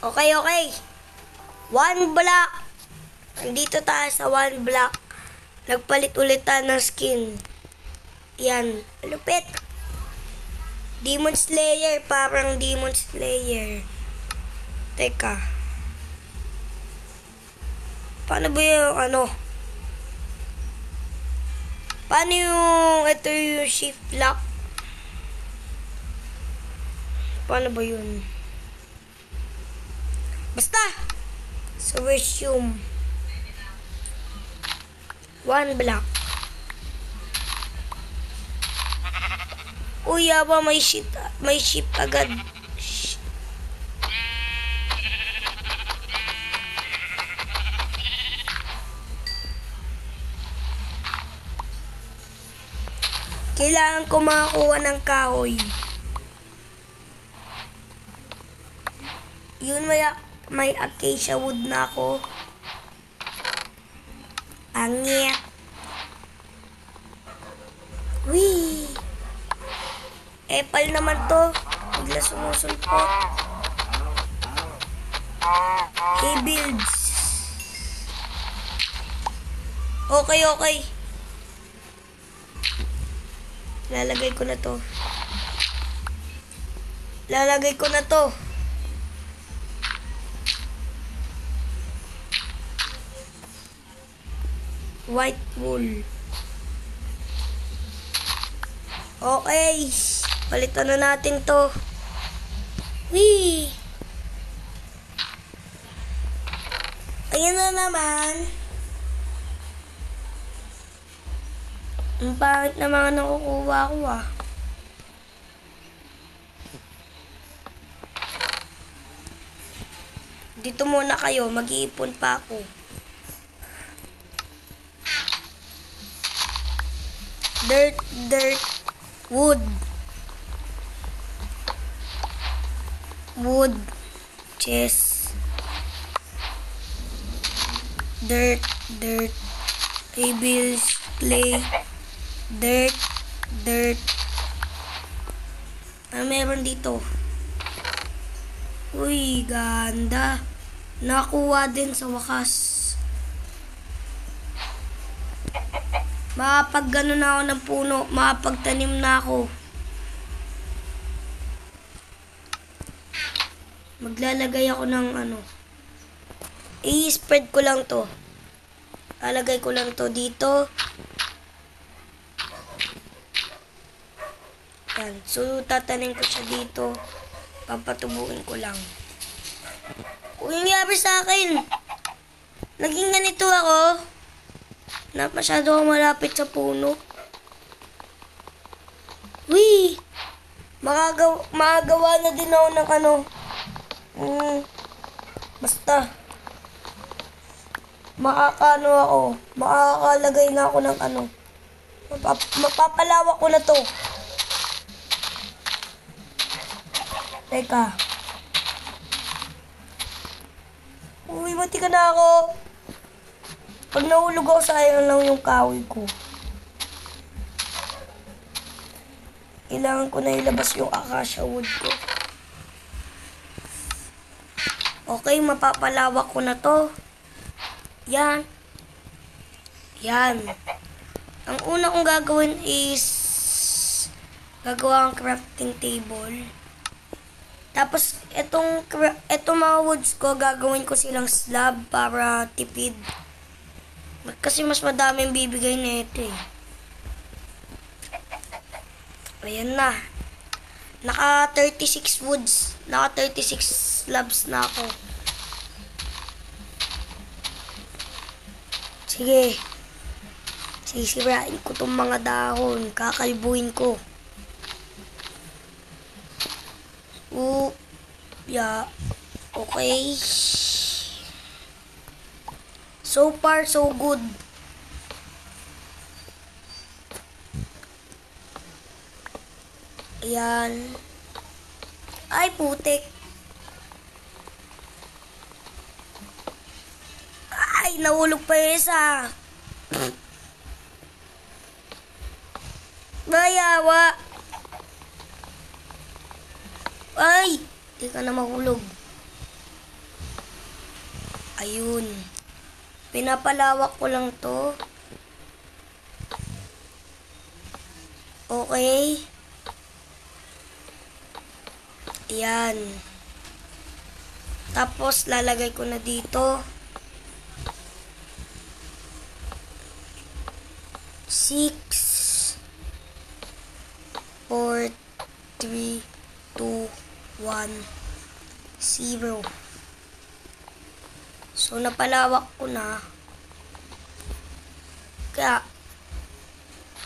Okay, okay. One block. Nandito tayo sa one block. Nagpalit ulit tayo ng skin. Yan. Lupit. Demon Slayer. Parang Demon Slayer. Teka. Paano ba yung ano? Paano yung ito yung shift lock? Paano ba yun? Basta! So, resume. One block. Uy, yaba, may shift agad. Kailangan ko makakuha ng kahoy. Yun, may acacia wood na ako. Angit. Wee! Epal naman to. Bigla sumusulpot. Hey, builds. Okay, okay. Lalagay ko na to. Lalagay ko na to. White wool. Okay. Palitan na natin to. Whee! Ayan na naman. Ang pangit na mga nakukuha ko ah. Dito muna kayo. Mag-iipon pa ako. Dirt, wood. Wood, chest. Dirt, pebbles, clay. Dirt. Ano meron dito? Uy, ganda. Nakuha din sa wakas. Makapag-gano na ako ng puno. Makapagtanim na ako. Maglalagay ako ng ano. I-spread ko lang to. Lalagay ko lang to dito. Yan. So, tatanim ko siya dito. Papatubuin ko lang. Kung yung nangyari sa akin, naging ganito ako. Masyado akong malapit sa puno. Wee! Makagawa na din ako ng ano. Basta. Makakano ako. Makakalagay na ako ng ano. Mapapalawak ko na to. Teka. Uy, mati ka na ako. Pag nahulog ako, sayang lang yung kahoy ko. Kailangan ko na ilabas yung acacia wood ko. Okay, mapapalawak ko na to. Yan. Ang una kong gagawin is gagawa ng crafting table. Tapos, etong mga woods ko, gagawin ko silang slab para tipid. Kasi mas madaming bibigay na ito eh. Ayan na. Naka 36 woods. Naka 36 slabs na ako. Sige. Sisirain ko tong mga dahon. Kakalbuin ko. Yeah. Okay. So far, so good. Ayan. Ay, putik. Ay, nahulog pa yung isa. Bayawa. Ay, di ka na mahulog. Ayun. Pinapalawak ko lang to. Okay. Ayan. Tapos, lalagay ko na dito. 6, 4, 3, 2, 1, 0. So, napalawak ko na. Kaya,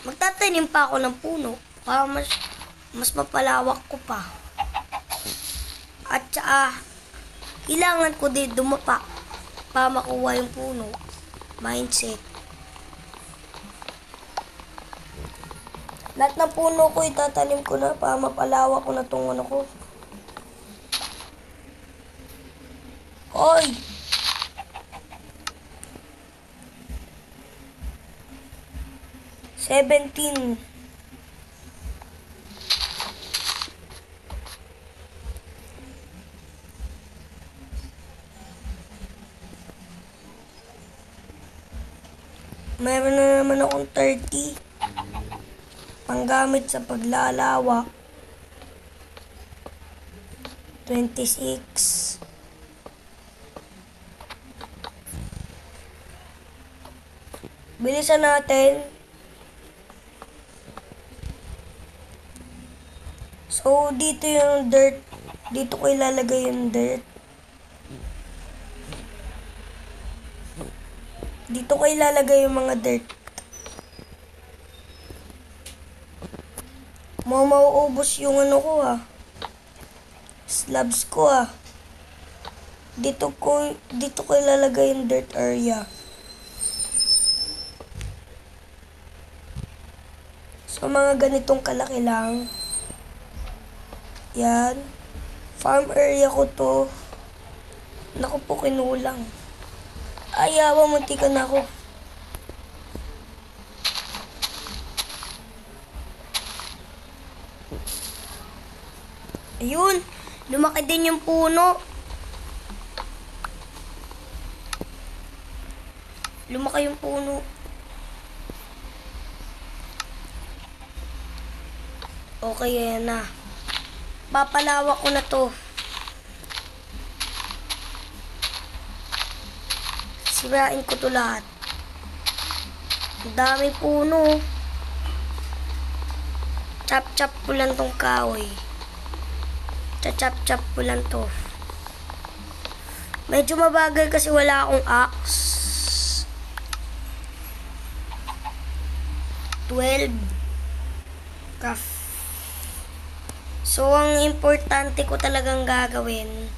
magtatanim pa ako ng puno para mas mapalawak ko pa. At saka, kailangan ko din dumapa para makuha yung puno. Mindset. Lahat ng puno ko itatanim ko na para mapalawak ko na itong ano ko. Hoy! Seventeen. Meron na naman akong 30. Panggamit sa paglalawak. 26. Bilisan natin. So, dito yung dirt. Dito ko ilalagay yung dirt. Dito ko ilalagay yung mga dirt. Mauubos yung ano ko slabs ko Dito ko ilalagay yung dirt area. So, mga ganitong kalaki lang. Yan. Farm area ko to. Naku po, kinulang. Ayaw, munti ka na ako. Ayun. Lumaki din yung puno. Lumaki yung puno. Okay, ayan na. Papalawak ko na to. Sirain ko to lahat. Ang dami puno. Chop-chop ko lang tong kahoy. Chop-chop ko lang to. Medyo mabagal kasi wala akong axe. 12. Craft. So, ang importante ko talagang gagawin,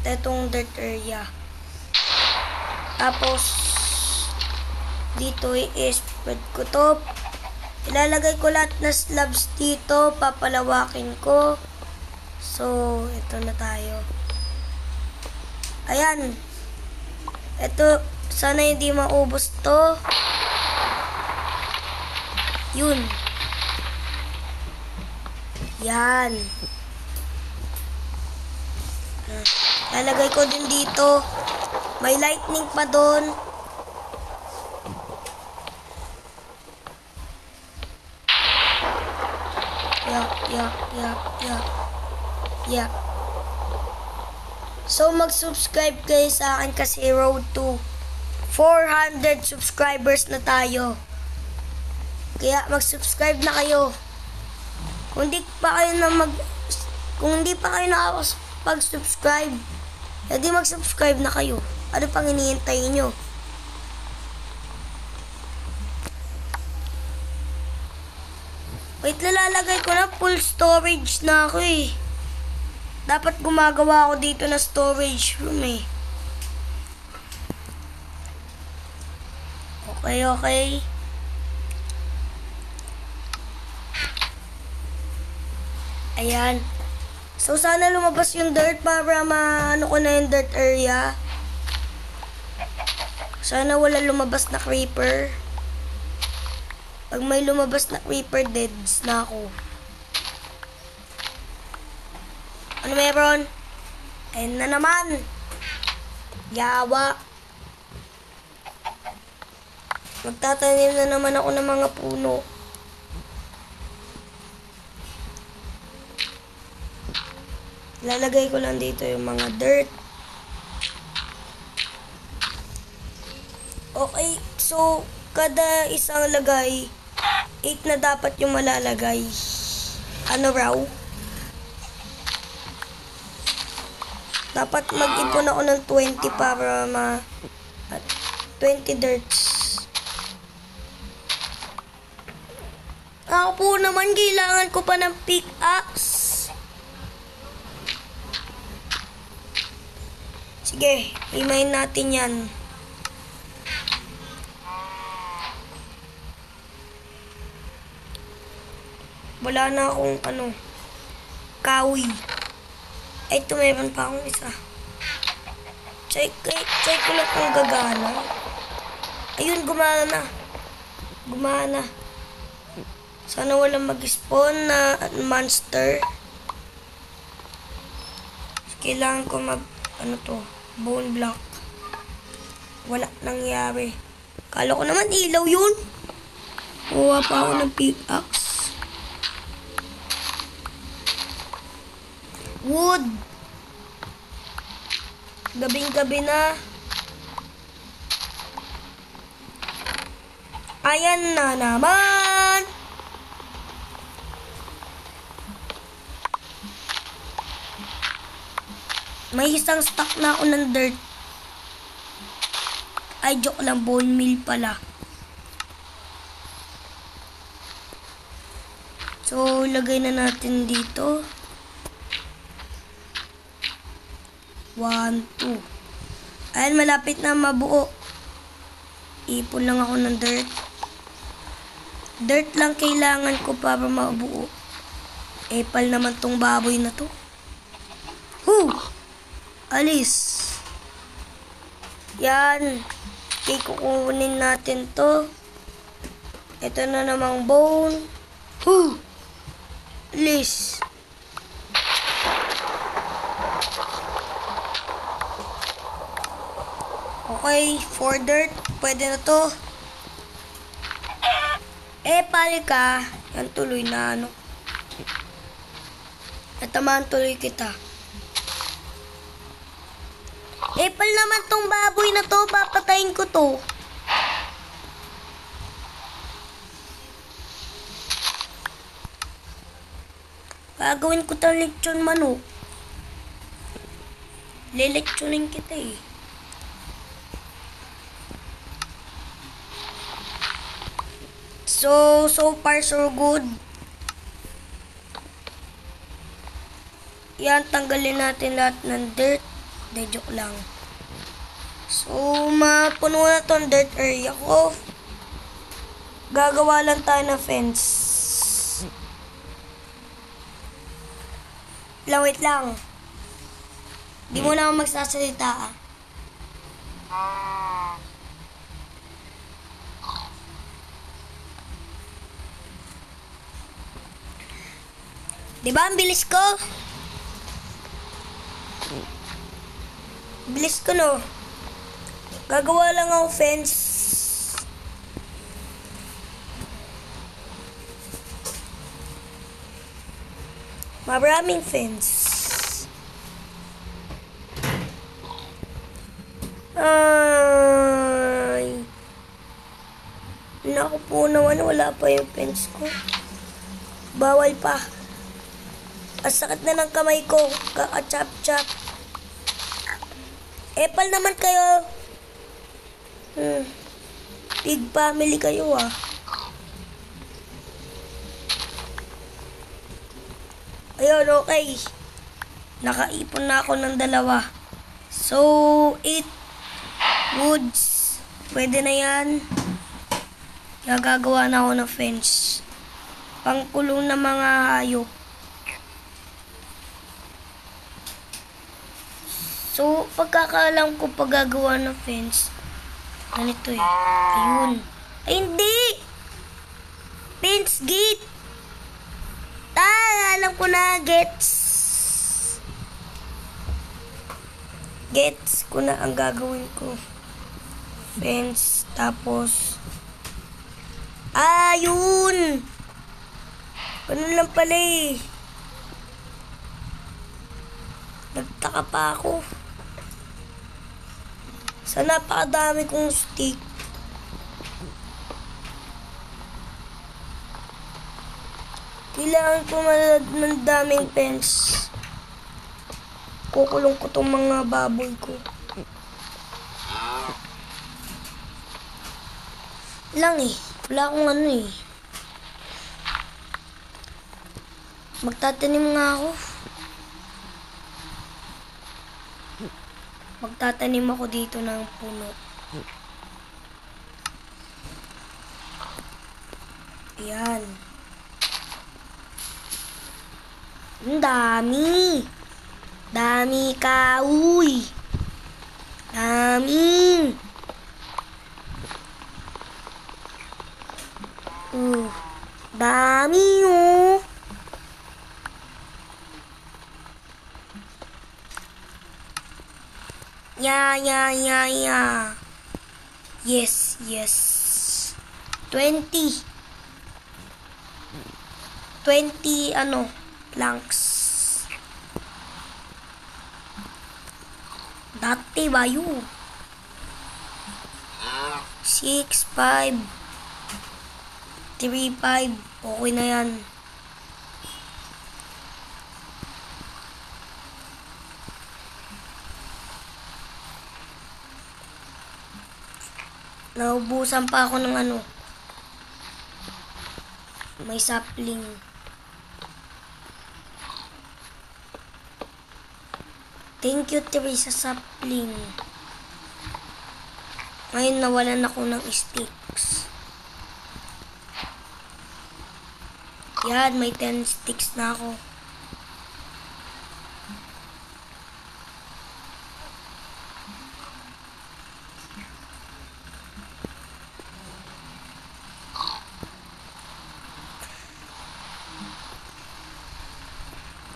itong dirt area. Tapos, dito i-spread ko to. Ilalagay ko lahat na slabs dito. Papalawakin ko. So, ito na tayo. Ayan. Ito, sana hindi maubos to. Yun. Yan. Lalagay ko din dito. May lightning pa doon. Yeah. So, mag-subscribe kayo sa akin kasi road to 400 subscribers na tayo. Kaya, mag-subscribe na kayo. Kung hindi pa kayo nakapag-subscribe, edi mag-subscribe na kayo. Ano pang hinihintay nyo? Wait, lalagay ko na full storage na ako Dapat gumagawa ako dito na storage room Okay. Ayan. So, sana lumabas yung dirt para maano ko na yung dirt area. Sana wala lumabas na creeper. Pag may lumabas na creeper, deads na ako. Ano meron? Ayun na naman. Yawa. Magtatanim na naman ako ng mga puno. Lalagay ko lang dito yung mga dirt. Okay, so kada isang lagay, 8 na dapat yung malalagay. Ano raw? Dapat mag-ipon ako ng 20 para 20 dirts. Ako po naman, kailangan ko pa ng pickaxe. Sige, i-mine natin yan. Wala na akong kawi. Ay, ito meron pa akong isa. Check ko lang kung gagana. Ayun, gumana. Gumana. Sana walang mag-spawn na monster. Kailangan ko bone block. Wala nangyari. Kala ko naman ilaw yun. Kuha pa ako ng pickaxe. Wood. Gabing-gabi na. Ayan na naman. May isang stock na ako ng dirt. Ay, joke lang. Bone meal pala. So, lagay na natin dito. 1, 2. Ayan, malapit na mabuo. Ipon lang ako ng dirt. Dirt lang kailangan ko para mabuo. Epal naman tong baboy na to. Alis. Yan. Okay, kukunin natin to. Ito na namang bone. Alis. Okay, 4 dirt. Pwede na to. Pali ka. Yan tuloy na Natamaan tuloy kita. Pal naman tong baboy na to. Papatayin ko to. Gagawin ko tong lechon manok. Lelechonin kita So far so good. Yan, tanggalin natin lahat ng dirt. De, joke lang. So, mapuno na tong dirt area ko. Gagawa lang tayo ng fence. Wait lang. Di mo na ako magsasalita Diba ang bilis ko? Bilis ko no. Gagawa lang ako fence. Maraming fence. Ay. Naku po naman, wala pa yung fence ko. Bawal pa. Ang sakit na ng kamay ko. Kaka-chop-chop. Epal naman kayo. Big family kayo Ayun, okay. Nakaipon na ako ng 2. So, 8 woods. Pwede na yan. Gagawa na ako ng fence. Pangkulong na mga hayop. So, pagkakaalam ko paggagawa ng fence, ganito Ayun. Ay, hindi! Fence gate! Alam ko na, gets. Gets ko na ang gagawin ko. Fence, tapos... yun! Ganun lang pala eh. Nagtaka pa ako. Sa napakadami kong stick. Kailangan ko ng daming fence. Kukulong ko tong mga baboy ko. Lang eh. Wala akong ano eh. Magtatanim nga ako. Magtatanim ako dito ng puno. Ayan. Ang dami. Dami kahoy. Dami. Dami oh. Yeah. Yes. 20 planks. Dati ba yun? 6, 5, 3, 5. Okay na yan. Naubusan pa ako ng ano. May sapling. Thank you, Terry, sa sapling. Ngayon nawalan ako ng sticks. Yan, may 10 sticks na ako.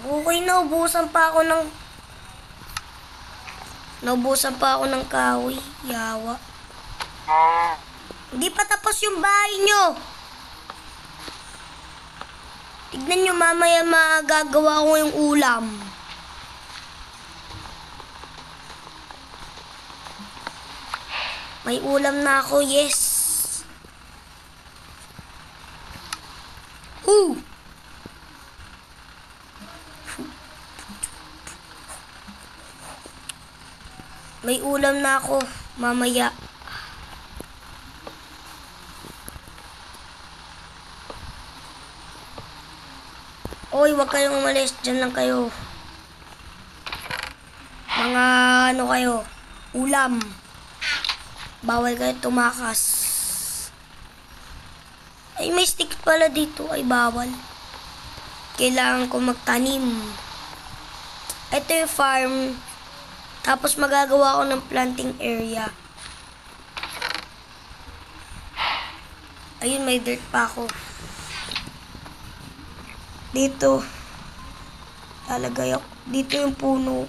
Okay, naubusan pa ako ng kahoy. Yawa. Hindi pa tapos yung bahay nyo. Tignan nyo, mamaya magagawa ko yung ulam. May ulam na ako, yes. May ulam na ako mamaya. Oy, wag kayong umalis. Diyan lang kayo. Mga ano kayo, ulam. Bawal kayo tumakas. Ay, may stick pala dito. Ay, bawal. Kailangan ko magtanim. Ito yung farm. Tapos magagawa ko ng planting area. Ayun, may dirt pa ako. Dito. Lalagay ako. Dito yung puno.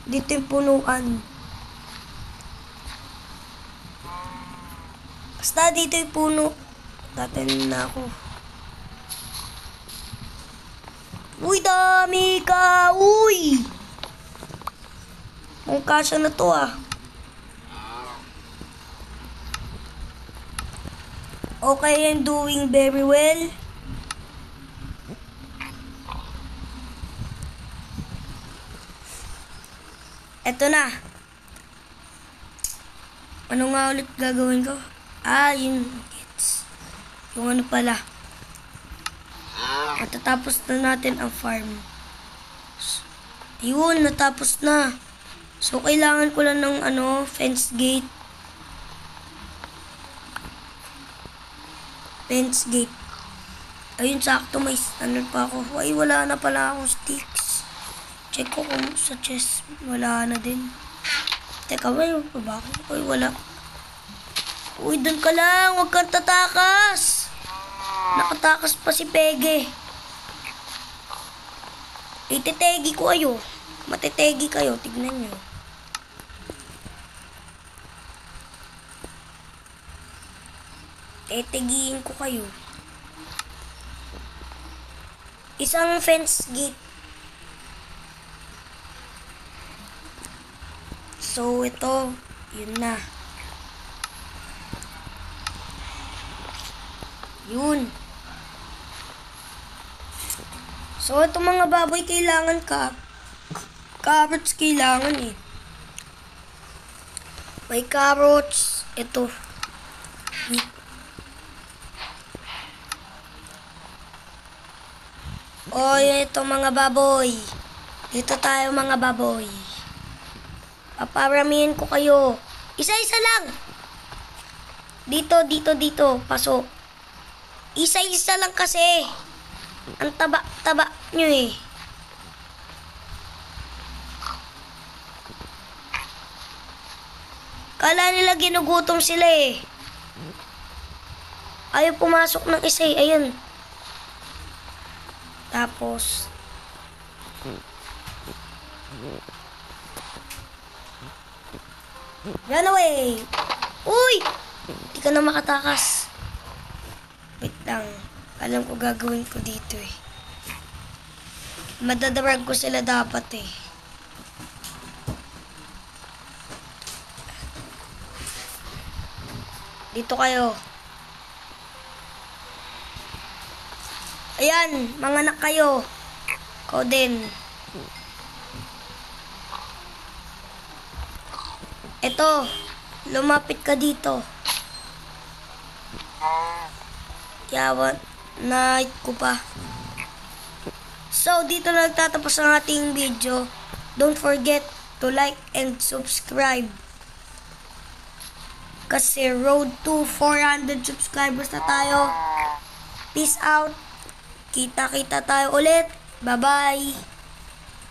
Dito yung punuan. Basta dito yung puno. Tatanim na ako. Uy, dami ka! Uy! Kung kasya na to ah. Okay, I'm doing very well. Eto na. Ano nga ulit gagawin ko? Yun. Yung ano pala. Matatapos na natin ang farm. Yun, natapos na. So, kailangan ko lang ng fence gate. Fence gate. Ayun, sakto may pa ako. Ay, wala na pala akong sticks. Check ko kung sa chest. Wala na din. Teka, bakit? Ay, wala. Uy, dun ka lang. Huwag kang tatakas. Nakatakas pa si Pege. Itetegi ko ayo. Matetegi kayo. Tignan nyo. tigiin ko kayo. Isang fence gate. So, ito, yun na. Yun. So, ito mga baboy, kailangan carrots kailangan eh. May carrots. Ito. O, ito mga baboy. Dito tayo mga baboy. Paparamihin ko kayo. Isa-isa lang. Dito. Pasok. Isa-isa lang kasi. Ang taba-taba nyo eh. Kala nila ginugutom sila eh. Ayaw pumasok ng isa eh. Ayun. Tapos. Run away! Uy! Hindi ka na makatakas. Wait lang. Alam ko gagawin ko dito eh. Madadarag ko sila dapat eh. Dito kayo. Ayan, mga anak kayo. Ikaw din. Eto, lumapit ka dito. Yawan, night ko pa. So, dito na nagtatapos ang ating video. Don't forget to like and subscribe. Kasi road to 400 subscribers na tayo. Peace out. Kita-kita tayo ulit. Bye-bye.